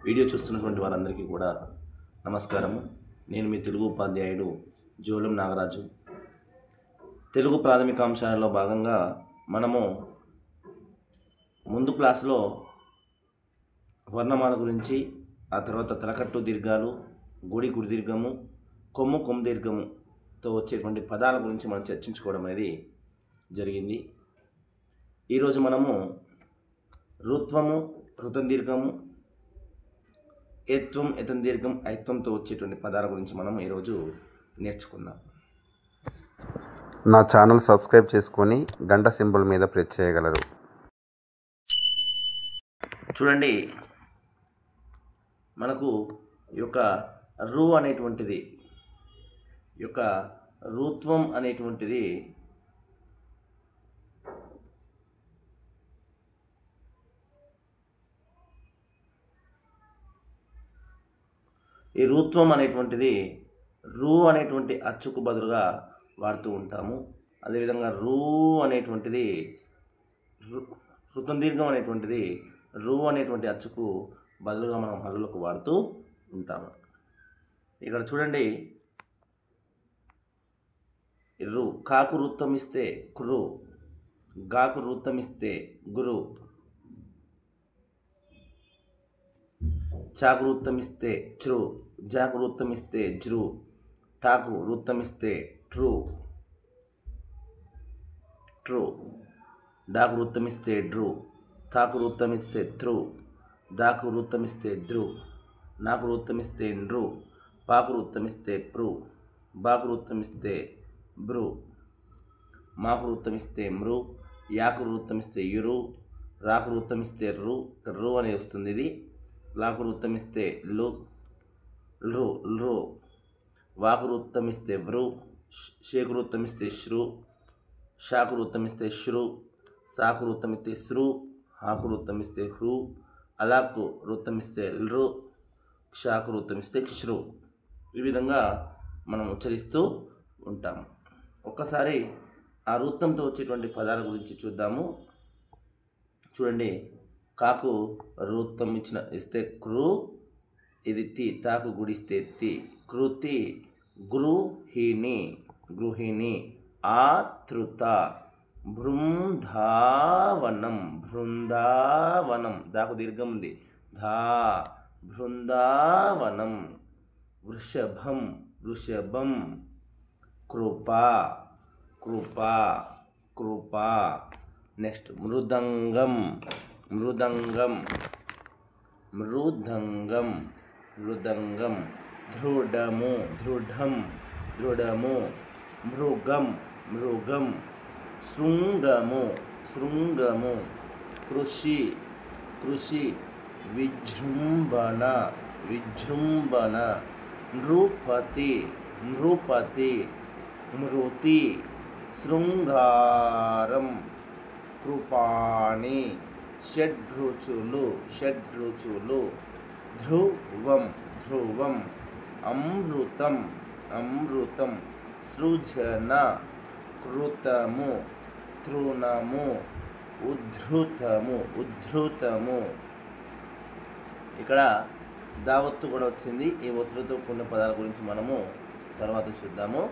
Video చూస్తున్నటువంటి వారందరికీ కూడా నమస్కారము. నేను మీ తెలుగు ఉపాధ్యాయుడు జోలం నాగరాజు. తెలుగు ప్రాథమిక అంశాలలో భాగంగా మనము ముందు క్లాసులో వర్ణమాల గురించి, ఆ తర్వాత తలకట్టు దీర్ఘాలు, గుడి గుడి దీర్ఘము, కొమ్ము కొమ్ము దీర్ఘముతో వచ్చేటువంటి పదాల గురించి మనం చర్చించుకోవడం అనేది జరిగింది. ఈరోజు మనము రుత్వము, రుతం దీర్ఘము, ఏత్వం, ఎతం దీర్ఘం, ఐత్వంతో వచ్చేటువంటి పదాల గురించి మనం ఈరోజు నేర్చుకుందాం. నా ఛానల్ సబ్స్క్రైబ్ చేసుకొని గంట సింబల్ మీద ప్రెస్ చేయగలరు. చూడండి, మనకు ఈ యొక్క రు అనేటువంటిది, ఈ యొక్క రుత్వం అనేటువంటిది ఈ రుత్వం అనేటువంటిది రు అనేటువంటి అచ్చుకు బదులుగా వాడుతూ ఉంటాము. అదేవిధంగా రు అనేటువంటిది రుతం దీర్ఘం అనేటువంటిది రు అనేటువంటి అచ్చుకు బదులుగా మనం హల్లులకు వాడుతూ ఉంటాము. ఇక్కడ చూడండి, రు కాకు వృత్తం ఇస్తే కురు, గాకు వృత్తం ఇస్తే గురు, చాకు వృత్తం ఇస్తే చ్రు, జాకు వృత్తం ఇస్తే జ్రు, టాకు వృత్తం ఇస్తే ట్రు, ట్రు, డాకు వృత్తం ఇస్తే డ్రు, తాకు వృత్తం ఇస్తే త్రు, దాకు వృత్తం ఇస్తే ద్రు, నాకు వృత్తం ఇస్తే నృ, పాకు వృత్తం ఇస్తే ప్రు, బాకు వృత్తం ఇస్తే బ్రు, మాకు వృత్తం ఇస్తే మృ, యాకు వృత్తం ఇస్తే యురు, రాకు వృత్తం ఇస్తే రు, రు అని వస్తుంది. ఇది లాకు వృత్తం ఇస్తే లు, లు, లు, వాకు వృత్తం ఇస్తే వ్రు, షేకు వృత్తం ఇస్తే శ్రు, షాకు వృత్తం ఇస్తే శ్రు, సాకు వృత్తం ఇస్తే శ్రు, హాకు వృత్తం ఇస్తే హృ, అలాకు వృత్తం ఇస్తే లృ, క్షాకు వృత్తం ఇస్తే క్షృ. ఈ విధంగా మనం ఉచ్చరిస్తూ ఉంటాము. ఒక్కసారి ఆ వృత్తంతో వచ్చేటువంటి పదాల గురించి చూద్దాము. చూడండి, కాకు వృత్తం ఇస్తే కృ, ఇది తి, తాకు గుడిస్తే తి, కృతి, గృహిణి, గృహిణి, ఆతృత, బృందావనం, బృందావనం, దాకు దీర్ఘం ఉంది, ధా, బృందావనం, వృషభం, వృషభం, కృప, కృప, కృప. నెక్స్ట్ మృదంగం, మృదంగం, మృదంగం, మృదంగం, దృఢము, దృఢం, దృఢము, మృగం, మృగం, శృంగము, శృంగము, కృషి, కృషి, విజృంభణ, విజృంభణ, నృపతి, నృపతి, మృతి, శృంగారం, కృపాణి, షడ్రుచులు, షడ్రుచులు, ధ్రువం, ధ్రువం, అమృతం, అమృతం, సృజన, కృతము, తృణము, ఉద్ధృతము, ఉద్ధృతము. ఇక్కడ దావత్తు కూడా వచ్చింది. ఈ ఒత్తులతో కొన్ని పదాల గురించి మనము తర్వాత చూద్దాము.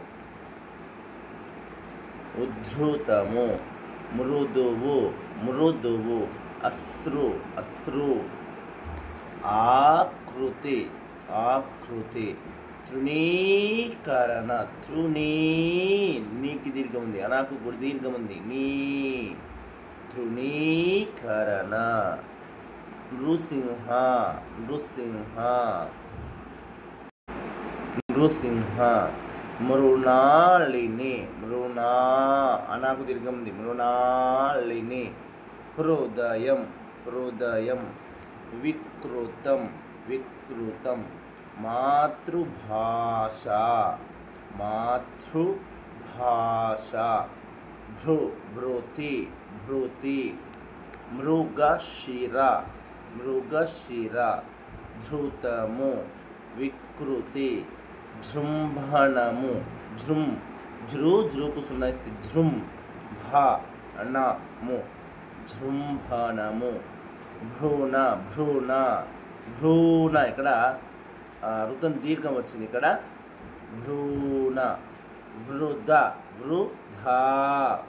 ఉద్ధృతము, మృదువు, మృదువు, అశ్రు, అశ్రు, ఆకృతి, ఆకృతి, తృణీకరణ, తృణీ, నీకి దీర్ఘం ఉంది, అనాకు గుడి దీర్ఘం ఉంది, నీ, తృణీకరణ, నృసింహ, నృసింహ, నృసింహ, మృణాళిని, మృణా, అనాకు దీర్ఘం ఉంది, మృణాళిని, హృదయం, హృదయం, వికృతం, వికృతం, మాతృభాష, మాతృభాష, భృ, భృతి, భృతి, మృగశిర, మృగశిర, ధృతము, వికృతి, జృంభణము, జృం, జ్రు, జ్రుకు సున్నా ఇస్తే జృం, భ, నము, జృంభణము, భ్రూణ, భ్రూణ, భ్రూణ ఇక్కడ రుతం దీర్ఘం వచ్చింది ఇక్కడ భ్రూణ వృధ వృధా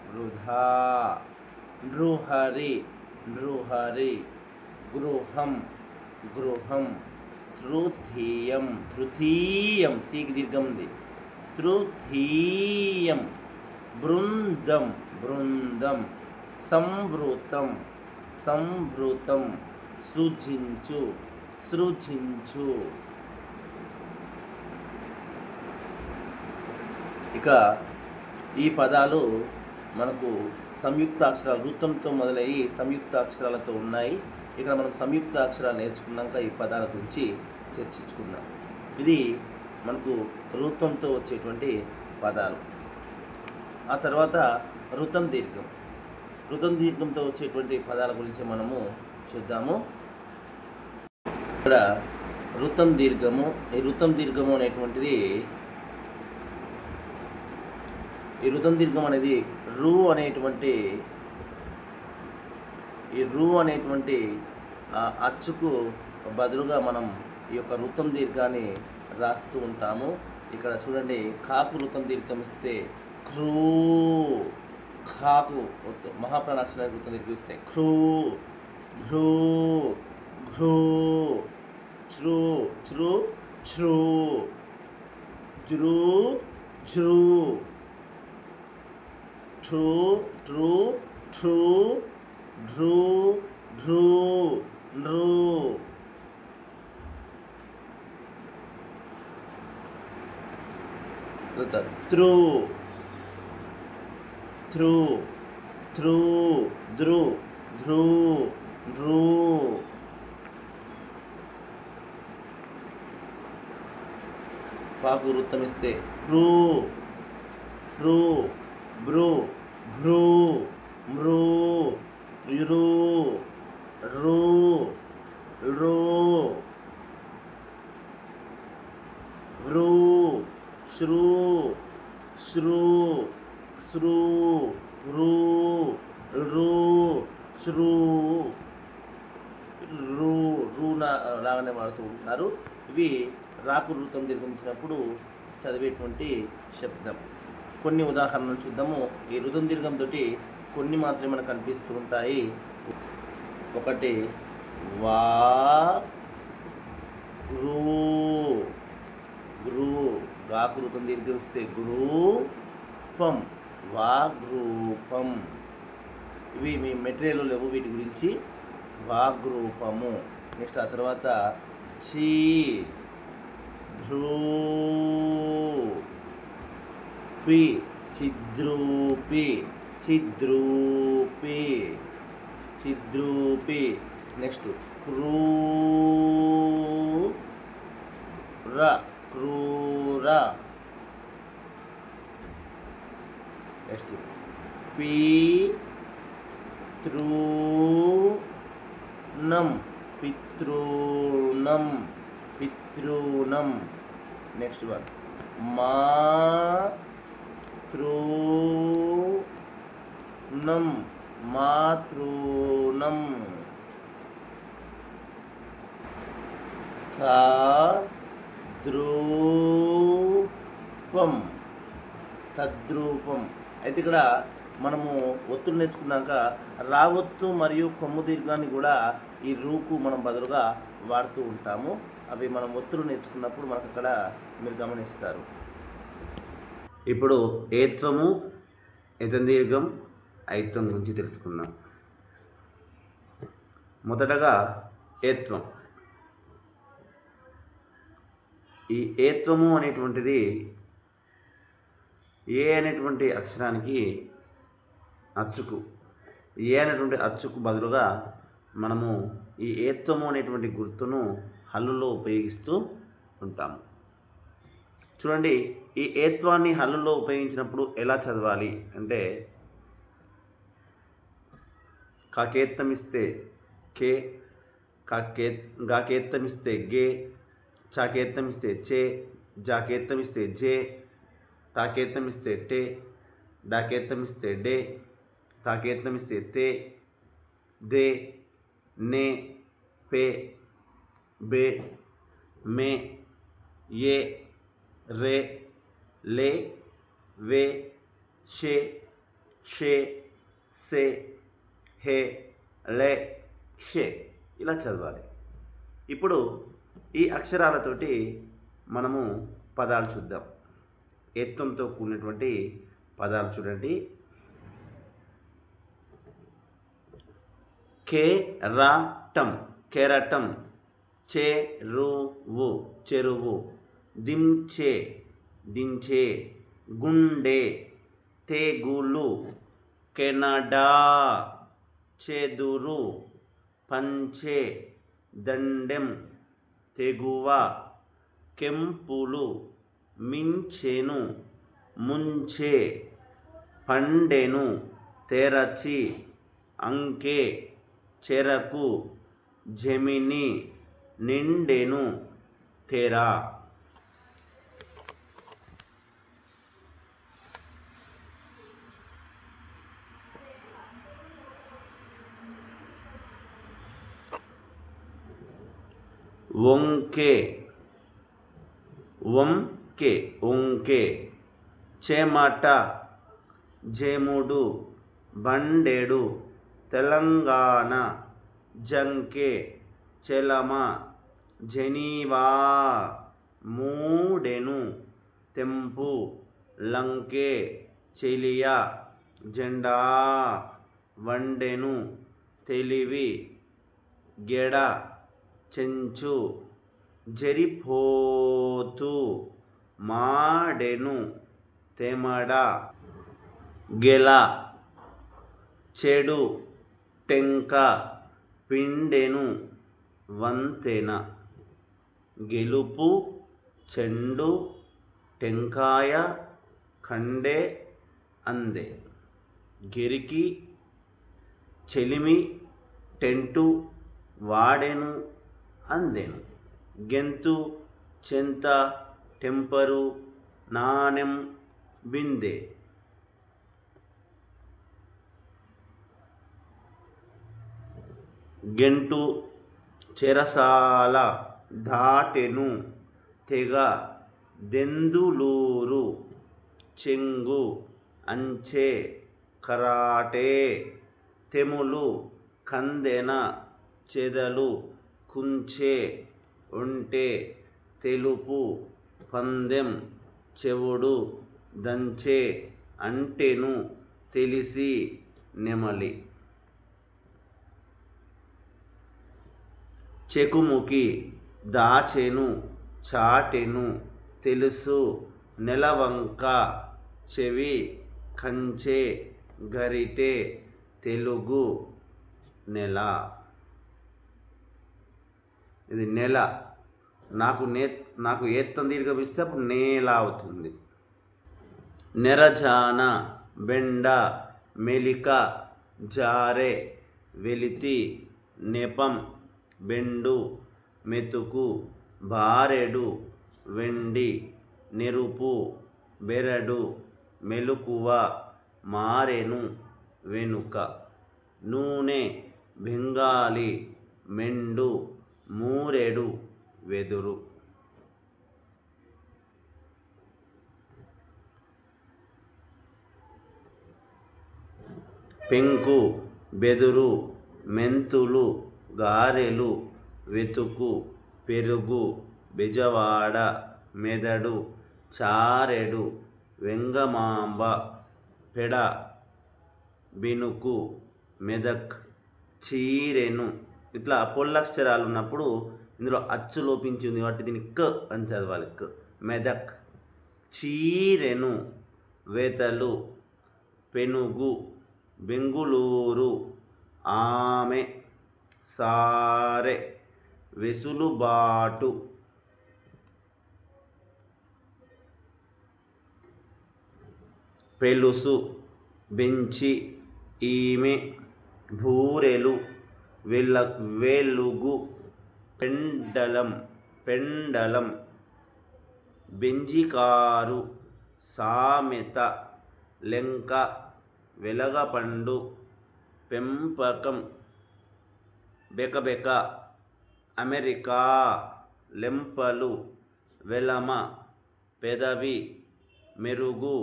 వృధా నృహరి నృహరి గృహం గృహం తృతీయం తృతీయం తీకి దీర్ఘం ఉంది తృతీయం బృందం బృందం సంవృతం సంవృతం సృజించు సృజించు. ఇక ఈ పదాలు మనకు సంయుక్తాక్షరాలు వృత్తంతో మొదలయ్యి సంయుక్తాక్షరాలతో ఉన్నాయి. ఇక్కడ మనం సంయుక్త అక్షరాలు నేర్చుకున్నాక ఈ పదాల గురించి చర్చించుకుందాం. ఇది మనకు వృత్తంతో వచ్చేటువంటి పదాలు. ఆ తర్వాత రుతం దీర్ఘం. రుతం దీర్ఘంతో వచ్చేటువంటి పదాల గురించి మనము చూద్దాము. ఇక్కడ రుతం దీర్ఘము, ఈ రుతం దీర్ఘము అనేటువంటిది ఈ రుతం దీర్ఘం అనేది రు అనేటువంటి అచ్చుకు బదులుగా మనం ఈ యొక్క రుతం దీర్ఘాన్ని రాస్తూ ఉంటాము. ఇక్కడ చూడండి, కాకు రుతం దీర్ఘం ఇస్తే క్రూ, ఖాకు మహాప్రాణాక్షరానికి రుతం దీర్ఘం ఇస్తే క్రూ, ఘ్రూ, ఘ్రూ, చ్రూ, చ్రూ, చ్రూ, జ్రూ, ఝ్రూ, ట్రూ, ట్రూ, ట్రూ, ఢ్రూ, ఢ్రూ, నృ. త్రూ, త్రూ, త్రూ, ధ్రు, ధ్రూ, ఢ్రూ. పాకు వృత్తమిస్తే హ్రూ, ఫ్రూ, బ్రూ, భ్రూ, మృ, రు, రు, రు, వృ, శ్రు, శ్రు, శ్రు, రు, రు, శ్రు, రు, రు లాగానే వాడుతూ ఉంటారు. ఇవి రాకు వృత్తం దీర్ఘించినప్పుడు చదివేటువంటి శబ్దం. కొన్ని ఉదాహరణలు చూద్దాము. ఈ రుతం దీర్ఘంతో కొన్ని మాత్రమే మనకు కనిపిస్తూ ఉంటాయి. ఒకటి వా, గ్రూ, గ్రూ, గాకు రుతం దీర్ఘిస్తే గ్రూపం, వాగ్రూపం. ఇవి మీ మెటీరియల్ లేవు, వీటి గురించి వాగ్రూపము. నెక్స్ట్ ఆ తర్వాత చీ, ధ్రూ, పి, చిద్రూపి, చిద్రూపి, చిద్రూపి. నెక్స్ట్ క్రూర, క్రూర. నెక్స్ట్ పితృనం, పితృనం, పితృనం. నెక్స్ట్ వన్ మాతృనం, మాతృనం. తద్రూపం, తద్రూపం. అయితే ఇక్కడ మనము ఒత్తులు నేర్చుకున్నాక రావత్తు మరియు కొమ్ము దీర్ఘాన్ని కూడా ఈ రూకు మనం బదులుగా వాడుతూ ఉంటాము. అవి మనం ఒత్తులు నేర్చుకున్నప్పుడు మనకు అక్కడ మీరు గమనిస్తారు. ఇప్పుడు ఏత్వము, ఎతందీర్ఘం, ఐత్వం గురించి తెలుసుకుందాం. మొదటగా ఏత్వం. ఈ ఏత్వము అనేటువంటిది ఏ అనేటువంటి అక్షరానికి అచ్చుకు, ఏ అనేటువంటి అచ్చుకు బదులుగా మనము ఈ ఏత్వము అనేటువంటి గుర్తును హల్లులో ఉపయోగిస్తూ ఉంటాము. చూడండి, ఈ ఏత్వాన్ని హల్లులో ఉపయోగించినప్పుడు ఎలా చదవాలి అంటే, కాకేత్తమిస్తే కే, గాకేత్తమిస్తే గే, చాకేత్తమిస్తే చే, జాకేత్తమిస్తే జే, టాకేత్తమిస్తే టే, డాకేత్తమిస్తే డే, తాకేత్తమిస్తే తే, దే, నే, పే, బే మే ఏ రే లే వే షే షే సే హే లే షే ఇలా చదవాలి. ఇప్పుడు ఈ అక్షరాలతోటి మనము పదాలు చూద్దాం. ఎత్తంతో కూడినటువంటి పదాలు చూడండి. కెరటం కెరటం, చెరువు చెరువు, దించే దించే, గుండె తెగులు, కెనడా చెదురు, పంచే దండెం తెగువ, కెంపులు మించెను, ముంచే పండెను, తెరచి, అంకె చెరకు, జమిని నిండెను, తెర. వంకే వంకే వంకే, చెమట జముడు, బండెడు, తెలంగాణ, జంకే చెలమ, జెనీవా, మూడెను, తెంపు, లంకే చెలియ, జెండా, వండెను, తెలివి, గెడ చెంచు, జరిపోతు, మాడెను, తెమడ, గెల, చెడు, టెంక, పిండెను, వంతెన, గెలుపు, చెండు, టెంకాయ, కండె, అందే, గిరికి, చెలిమి, టెంటు, వాడెను, అందెను, గెంతు, చెంత, టెంపరు, నాణెం, బిందె. గెంటు, చెరసాల, దాటెను, తెగ, దెందులూరు, చెంగు, అంచె, కరాటే, తెములు, కందెన, చెదలు, కుంచె, ఒంటె, తెలుపు, పందెం, చెవుడు, దంచె, అంటెను, తెలిసి, నెమలి. చెకుముకి, దాచెను, చాటెను, తెలుసు, నెలవంక, చెవి, కంచె, గరిటె, తెలుగు, నెల. ఇది నెల. నాకు ఏత్తం దీర్ఘమిస్తే అప్పుడు నేల అవుతుంది. నెరజాన, బెండ, మెలిక, జారె, వెలితి, నెపం, బెండు, మెతుకు, బారెడు, వెండి, నెరుపు, బెరడు, మెలుకువ, మారెను, వెనుక, నూనె, బెంగాలి, మెండు, మూరెడు, వెదురు. పెంకు, బెదురు, మెంతులు, గారెలు, వెతుకు, పెరుగు, బెజవాడ, మెదడు, చారెడు, వెంగమాంబ, పెడ, బినుకు, మెదక్, చీరెను. ఇట్లా పొల్లక్షరాలు ఉన్నప్పుడు ఇందులో అచ్చు లోపించింది కాబట్టి దీన్ని క అని చదవాలి. క, మెదక్, చీరెను, వేతలు, పెనుగు, బెంగుళూరు, ఆమె, సారె, వెసులుబాటు, పెలుసు, బెంచి, ఈమె, బూరెలు, వెలుగు, పెండలం, బెంజికారు, సామెత, లెంక, వెలగపండు, పెంపకం, బెకబెక, అమెరికా, లెంపలు, వెలమ, పెదవి, మెరుగు,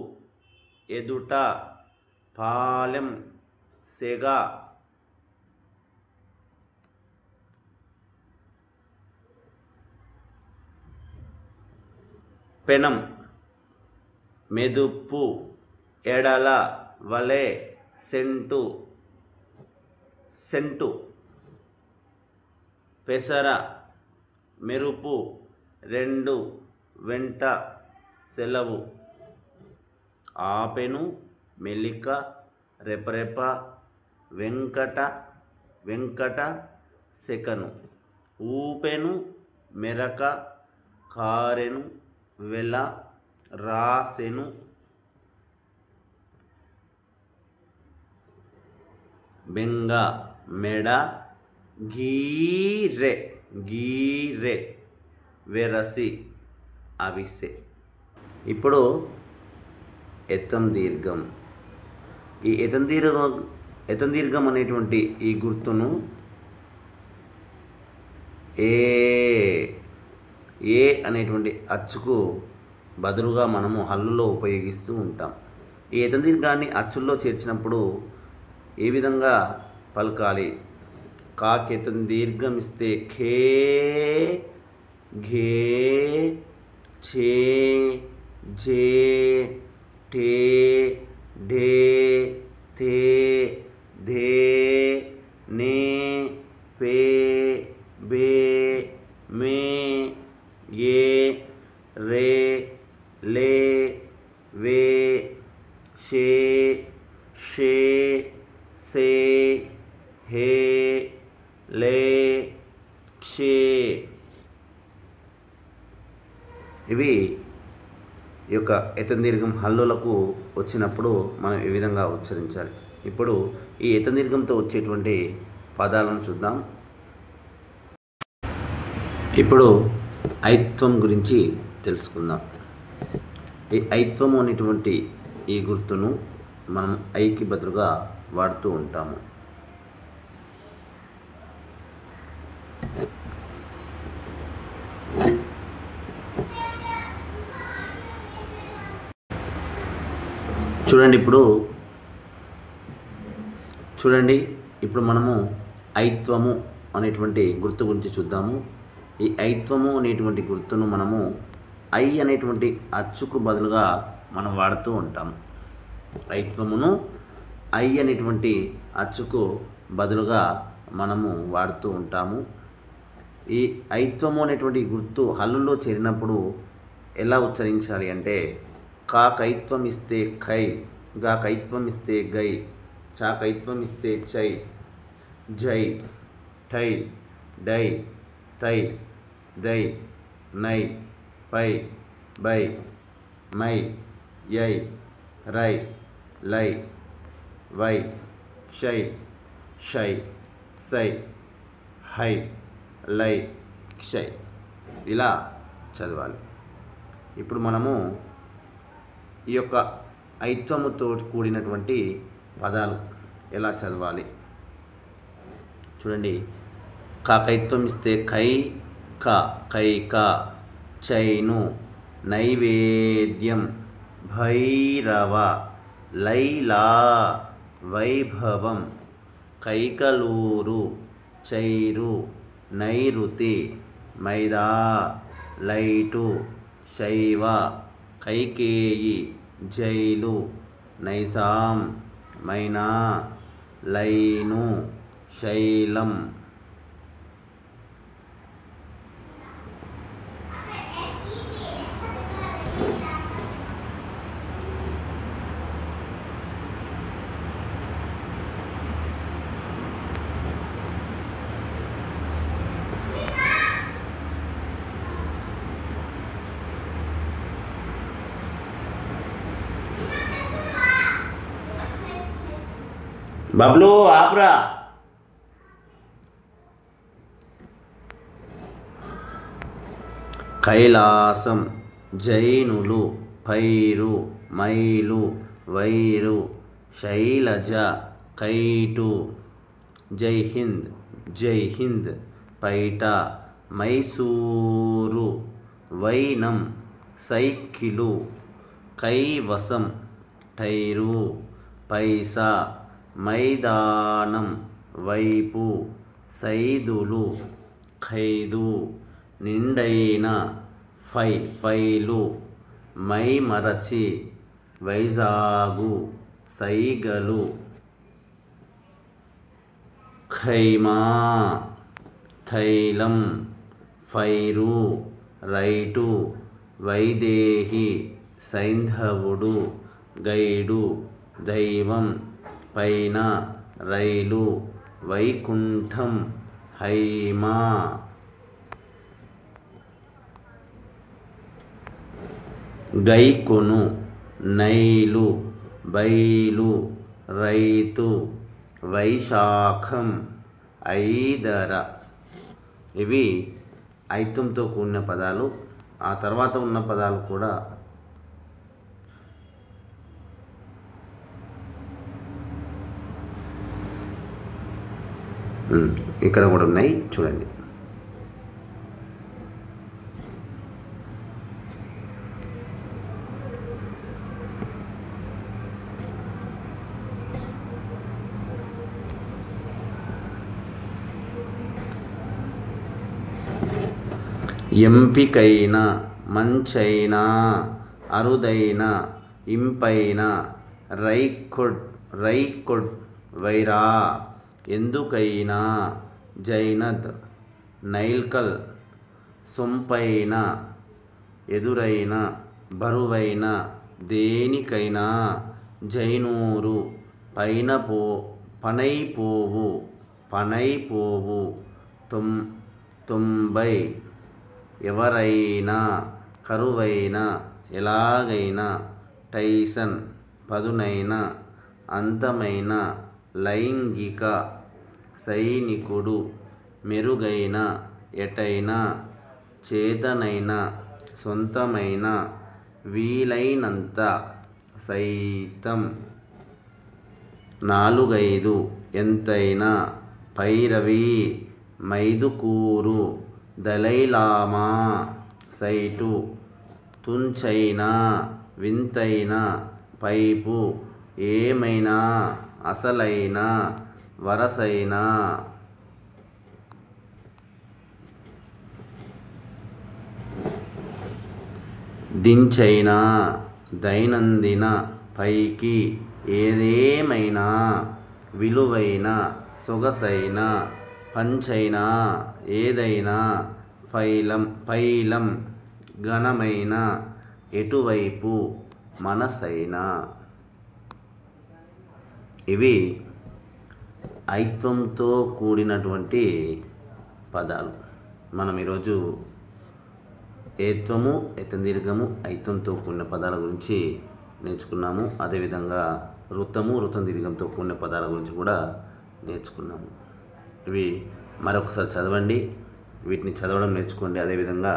ఎదుట, పాలెం, సెగ, పెనం, మెదుపు, ఎడల, వలె, సెంటు, పెసర, మెరుపు, రెండు, వెంట, సెలవు, ఆపెను, మెలిక, రెపరెప, వెంకట, సెకను, ఊపెను, మెరక, కారెను, వెల, రాసెను, బెంగ, మెడ, గీరె, వెరసి, అవిసె. ఇప్పుడు ఎత్తం దీర్ఘం. ఈ ఎత్తం దీర్ఘం అనేటువంటి ఈ గుర్తును ఏ అనేటువంటి అచ్చుకు బదులుగా మనము హల్లులో ఉపయోగిస్తూ ఉంటాం. ఈ ఎత్తం దీర్ఘాన్ని అచ్చుల్లో చేర్చినప్పుడు ఏ విధంగా పలకాలి? కాకి ఎత్తం దీర్ఘం ఇస్తే ఖే, ఘే, ఛే, జే, ఠే, ఢే, థే, ధే, నే, పే, బే, మే, ఏ, రే, లే, వే, షే, షే, సే, హే, లే, క్షే. ఇవి ఈ యొక్క ఎత్తం దీర్ఘం హల్లులకు వచ్చినప్పుడు మనం ఈ విధంగా ఉచ్చరించాలి. ఇప్పుడు ఈ ఎత్తం దీర్ఘంతో వచ్చేటువంటి పదాలను చూద్దాం. ఇప్పుడు ఐత్వం గురించి తెలుసుకుందాం. ఈ ఐత్వము అనేటువంటి ఈ గుర్తును మనం ఐకి బదులుగా వాడుతూ ఉంటాము. చూడండి ఇప్పుడు మనము ఐత్వము అనేటువంటి గుర్తు గురించి చూద్దాము. ఈ ఐత్వము అనేటువంటి గుర్తును మనము ఐ అనేటువంటి అచ్చుకు బదులుగా మనం వాడుతూ ఉంటాము. ఐత్వమును ఐ అనేటువంటి అచ్చుకు బదులుగా మనము వాడుతూ ఉంటాము. ఈ ఐత్వము అనేటువంటి గుర్తు హల్లులో చేరినప్పుడు ఎలా ఉచ్చరించాలి అంటే కా కైత్వం ఇస్తే ఖై, గా కైత్వం ఇస్తే గై, చా కైత్వం ఇస్తే చై, జై, ఠై, డై, తై, దై, నై, పై, బై, మై, యై, రై, లై, వై, షై, షై, సై, హై, లై, క్షై. ఇలా చదవాలి. ఇప్పుడు మనము ఈ యొక్క ఐత్వముతో కూడినటువంటి పదాలు ఎలా చదవాలి చూడండి. కాకైత్వం ఇస్తే ఖై, క, కైక, చైను, నైవేద్యం, భైరవ, లైలా, వైభవం, కైకలూరు, చైరు, నైరుతి, మైదా, లైటు, శైవ, కైకేయి, జైలు, నైసాం, మైనా, లైను, శైలం. బబ్లు ఆప్రా. కైలాసం, జైనులు, పైరు, మైలు, వైరు, శైలజ, కైటు, జై హింద్, పైట, మైసూరు, వైనం సైకిలు, కైవసం టైరు, పైసా మైదానం వైపు, సైదులు ఖైదు, నిండైన ఫైలు, మైమరచి వైజాగు, సైగలు, ఖైమా తైలం, ఫైరు రైటు, వైదేహి సైంధవుడు, గైడు దైవం, పైన రైలు, వైకుంఠం హైమా. గైకొను నైలు, బైలు, రైతు, వైశాఖం ఐదర. ఇవి ఐతంతో కూడిన పదాలు. ఆ తర్వాత ఉన్న పదాలు కూడా ఇక్కడ కూడా ఉన్నాయి, చూడండి. ఎంపికైన, మంచైన, అరుదైన, ఇంపైన, రైకొడ్ వైరా, ఎందుకైనా, జైనద్, నైల్కల్, సొంపైన, ఎదురైన, బరువైన, దేనికైనా, జైనూరు, పనైపోవు, తొంభై, ఎవరైనా, కరువైన, ఎలాగైనా, టైసన్, పదునైన, అంతమైన, లైంగిక, సైనికుడు, మెరుగైన, ఎటైనా, చేతనైన, సొంతమైన, వీలైనంత, సైతం, నాలుగైదు, ఎంతైనా, పైరవి, మైదుకూరు, దలైలామా, సైటు, తుంచైన, వింతైన, పైపు, ఏమైనా, అసలైన, వరసైన. దించైన, దైనందిన, పైకి, ఏదేమైనా, విలువైన, సొగసైన, పంచైన, ఏదైనా, పైలం, ఘనమైన, ఎటువైపు, మనసైన. ఇవి ఐత్వంతో కూడినటువంటి పదాలు. మనం ఈరోజు ఏత్వము, ఏతందీర్ఘము, ఐత్వంతో కూడిన పదాల గురించి నేర్చుకున్నాము. అదేవిధంగా రుతము, రుతందీర్ఘంతో కూడిన పదాల గురించి కూడా నేర్చుకున్నాము. ఇవి మరొకసారి చదవండి, వీటిని చదవడం నేర్చుకోండి. అదేవిధంగా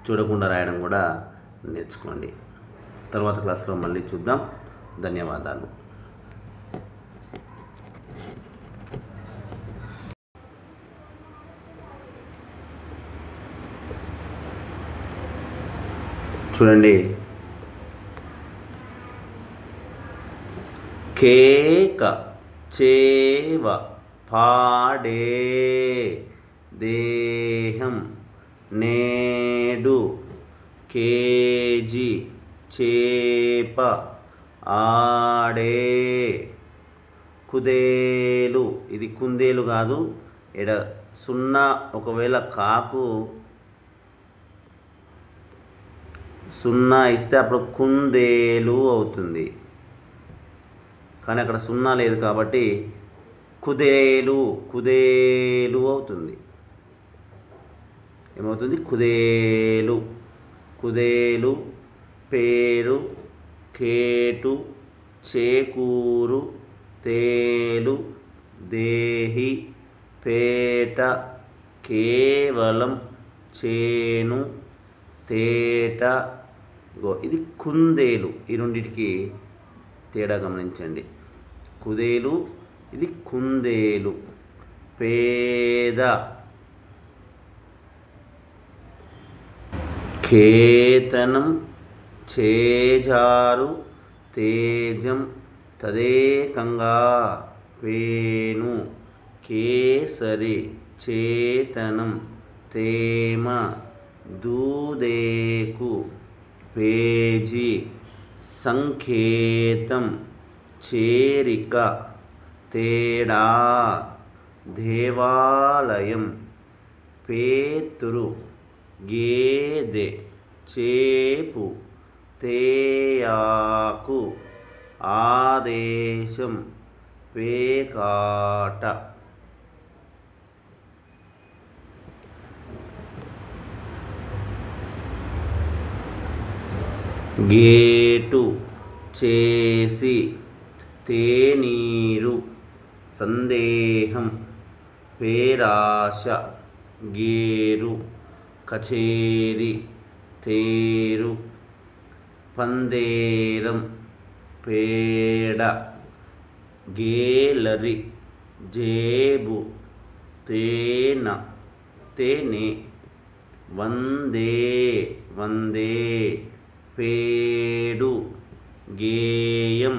చూడకుండా రాయడం కూడా నేర్చుకోండి. తర్వాత క్లాస్లో మళ్ళీ చూద్దాం. ధన్యవాదాలు. చూడండి, కేక, చేవ, పాడే, దేహం, నేడు, కేజీ, చేప, ఆడే, కుదేలు. ఇది కుందేలు కాదు. సున్నా ఒకవేళ కాకు సున్నా ఇస్తే అప్పుడు కుందేలు అవుతుంది. కానీ అక్కడ సున్నా లేదు కాబట్టి కుదేలు అవుతుంది. ఏమవుతుంది? కుదేలు, పేరు, కేటు, చేకూరు, తేలు, దేహి, పేట, కేవలం, చేను, తేట. ఇది కుందేలు. ఈ రెండిటికి తేడా గమనించండి. కుదేలు, ఇది కుందేలు. పేద, కేతనం చేజారు తేజం తదేకంగా వేణు కేసరి చేతనం తేమ దూదేకు పేజీ సంకేతం చేరిక తేడా దేవాలయం పేతురు గేదె చేపు తేయాకు ఆదేశం పేకాట గేటు చేసి తేనీరు సందేహం పేరాశ గేరు కచేరి తేరు పందేరం పేడ గేలరి జేబు తేన తేనె వందే వందే పేడు గేయం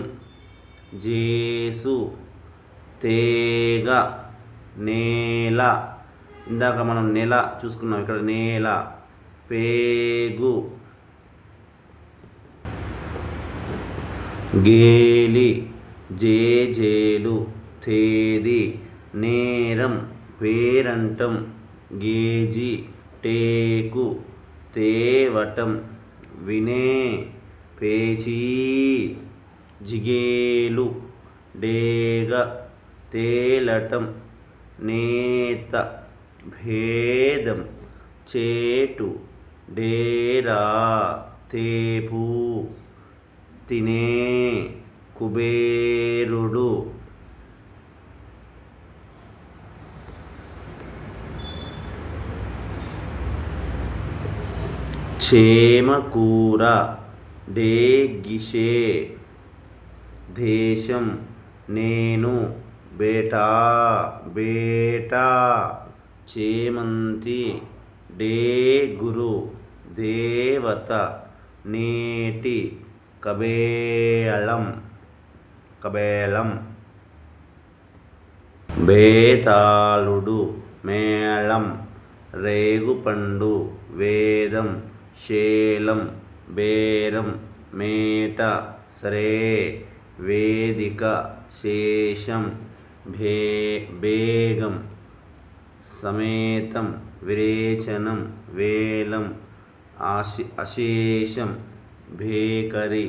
జేసు తేగ నేల ఇందాక మనం నెల చూసుకున్నాం ఇక్కడ నేల పేగు గేలి జేజేలు తేది నేరం పేరంటం గేజి టేకు తేవటం వినే పేచీ జిగేలు డేగ తేలటం నేత భేదం చేటు డేరా తేపు తినే కుబేరుడు చేమకూర డేగిషే దేశం నేను బేటా బేటా చేమంతి డేగురు దేవత నేటి కబేళం కబేళం బేతాళుడు మేళం రేగుపండు వేదం శేలం బేరం మేట సరే వేదిక శేషం బేగం సమేతం విరేచనం వేలం అశేషం భేకరి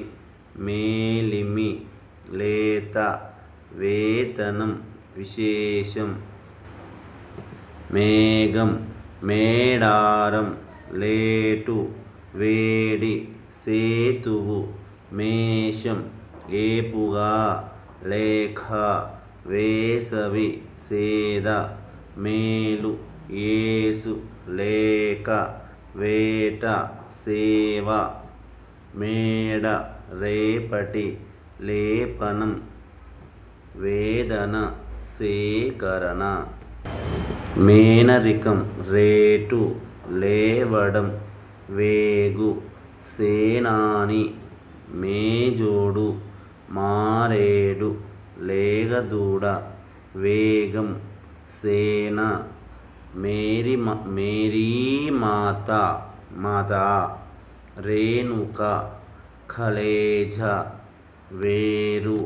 మేలిమి లేత వేతనం విశేషం మేఘం మేడారం లేటు వేడి సేతువు మేషం ఏపుగా లేఖ వేసవి సేద మేలు ఏసు లేక వేట సేవ మేడ రేపటి లేపనం వేదన సేకరణ మేనరికం రేటు లేవడం వేగు సేనాని మేజోడు మారేడు లేగదూడ వేగం సేన మేరీ మాత మాత రేణుక ఖలేజ వేరు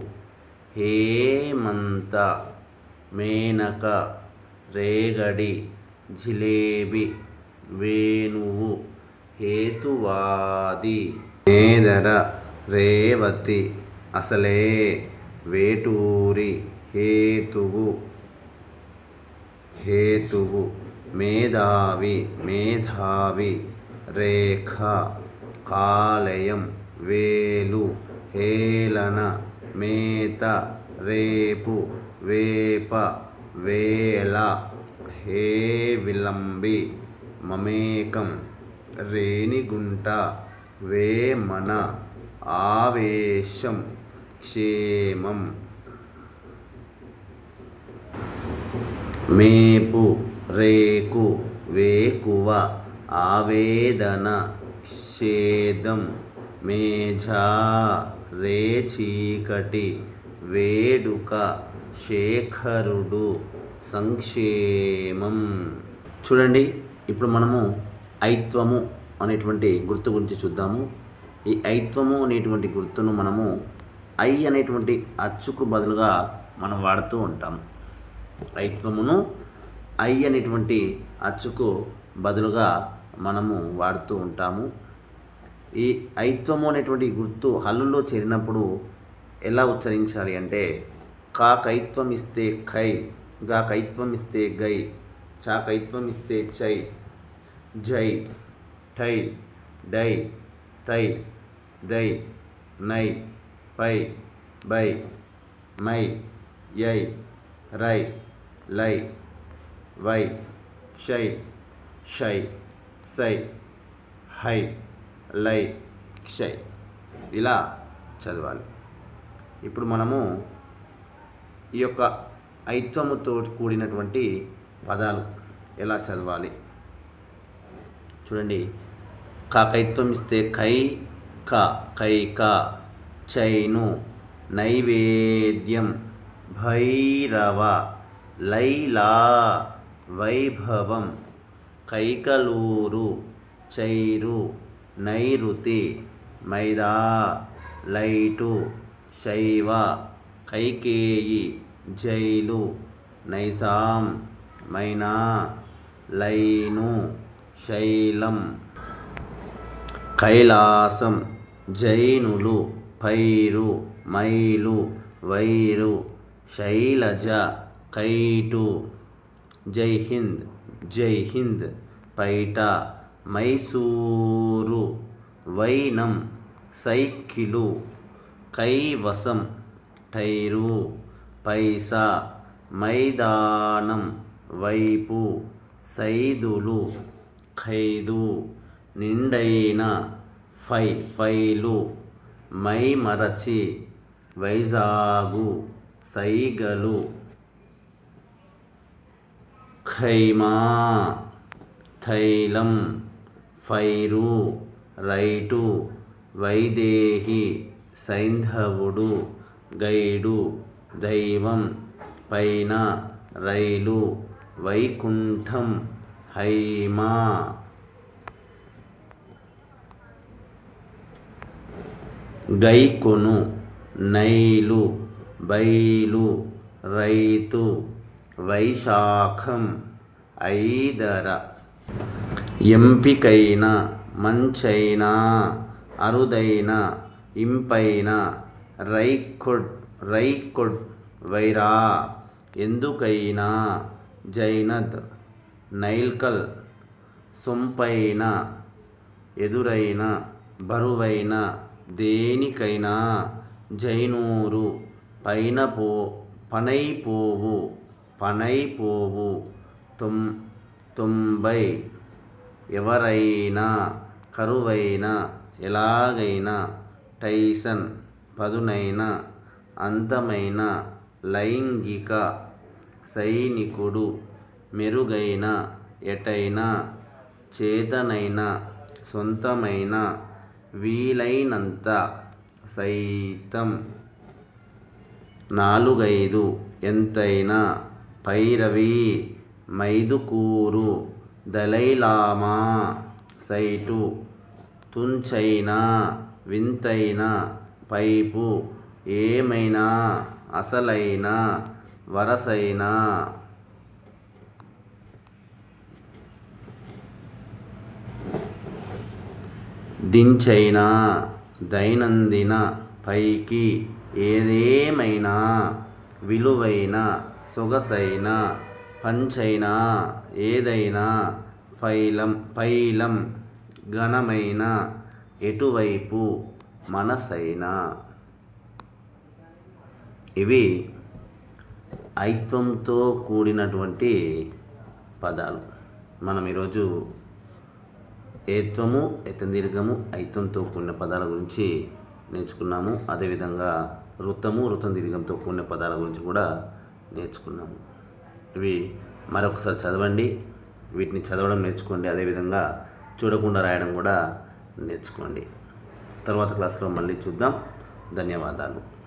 హేమంత మేనక రేగడి జిలేబి వేణువు హేతువాది మేదర రేవతి అసలే వేటూరి హేతువు మేధావి మేధావి రేఖ కాలయం వేలు హేళన మేత రేపు వేప వేల హే విలంబి మమేకం రేణిగుంట వేమన ఆవేశం క్షేమం మేపు రేకు వేకువ ఆవేదన షేదం మేఝా రే చీకటి వేడుక శేఖరుడు సంక్షేమం. చూడండి, ఇప్పుడు మనము ఐత్వము అనేటువంటి గుర్తు గురించి చూద్దాము. ఈ ఐత్వము అనేటువంటి గుర్తును మనము ఐ అనేటువంటి అచ్చుకు బదులుగా మనం వాడుతూ ఉంటాము. ఐత్వమును ఐ అనేటువంటి అచ్చుకు బదులుగా మనము వాడుతూ ఉంటాము. ఈ ఐత్వము అనేటువంటి గుర్తు హల్లులో చేరినప్పుడు ఎలా ఉచ్చరించాలి అంటే, కా కైత్వం ఇస్తే ఖై, గా కైత్వం ఇస్తే గై, చా కైత్వం ఇస్తే చై, జై, ఠై, డై, తై, దై, నై, పై, బై, మై, యై, రై, లై, వై, షై, షై, సై, హై, లై, క్షై, ఇలా చదవాలి. ఇప్పుడు మనము ఈ యొక్క ఐత్వముతో కూడినటువంటి పదాలు ఎలా చదవాలి చూడండి. కాకైత్వం ఇస్తే కై క, కైక, చైను, నైవేద్యం, భైరవ, లైలా, వైభవం, కైకలూరు, చైరు, నైరుతి, మైదా, లైటు, శైవ, కైకేయి, జైలు, నైసాం, మైనా, లైను, శైలం, కైలాసం, జైనులు, పైరు, మైలు, వైరు, శైలజ, కైటు, జై హింద్, జై హింద్, పైట, మైసూరు, వైనం, సైకిలు, కైవసం, టైరు, పైసా, మైదానం, వైపు, సైదులు, ఖైదు, నిండైన, ఫైలు, మైమరచి, వైజాగు, సైగలు, ఖైమా, థైలం, ఫైరు, రైటు, వైదేహి, సైంధవుడు, గైడు, దైవం, పైన, రైలు, వైకుంఠం, హైమా. గైకొను, నైలు, బైలు, రైతు, వైశాఖం, ఐదర, ఎంపికైన, మంచైన, అరుదైన, ఇంపైన, రైకొడ్, వైరా, ఎందుకైనా, జైనద్, నైల్కల్, సొంపైన, ఎదురైన, బరువైన, దేనికైనా, జైనూరు, పనైపోవు, తొంభై, ఎవరైనా, కరువైన, ఎలాగైనా, టైసన్, పదునైన, అంతమైన, లైంగిక, సైనికుడు, మెరుగైన, ఎటైనా, చేతనైన, సొంతమైన, వీలైనంత, సైతం, నాలుగైదు, ఎంతైనా, పైరవి, మైదుకూరు, దలైలామా, సైటు, తుంచైన, వింతైన, పైపు, ఏమైనా, అసలైన, వరసైన. దించైన, దైనందిన, పైకి, ఏదేమైనా, విలువైన, సొగసైన, పంచైన, ఏదైనా, పైలం, ఘనమైన, ఎటువైపు, మనసైన. ఇవి ఐత్వంతో కూడినటువంటి పదాలు. మనం ఈరోజు ఏత్వము, ఎత్తందీర్ఘము, ఐత్వంతో కూడిన పదాల గురించి నేర్చుకున్నాము. అదేవిధంగా ఋతము, ఋతందీర్ఘంతో కూడిన పదాల గురించి కూడా నేర్చుకున్నాము. ఇవి మరొకసారి చదవండి, వీటిని చదవడం నేర్చుకోండి. అదేవిధంగా చూడకుండా రాయడం కూడా నేర్చుకోండి. తర్వాత క్లాస్లో మళ్ళీ చూద్దాం. ధన్యవాదాలు.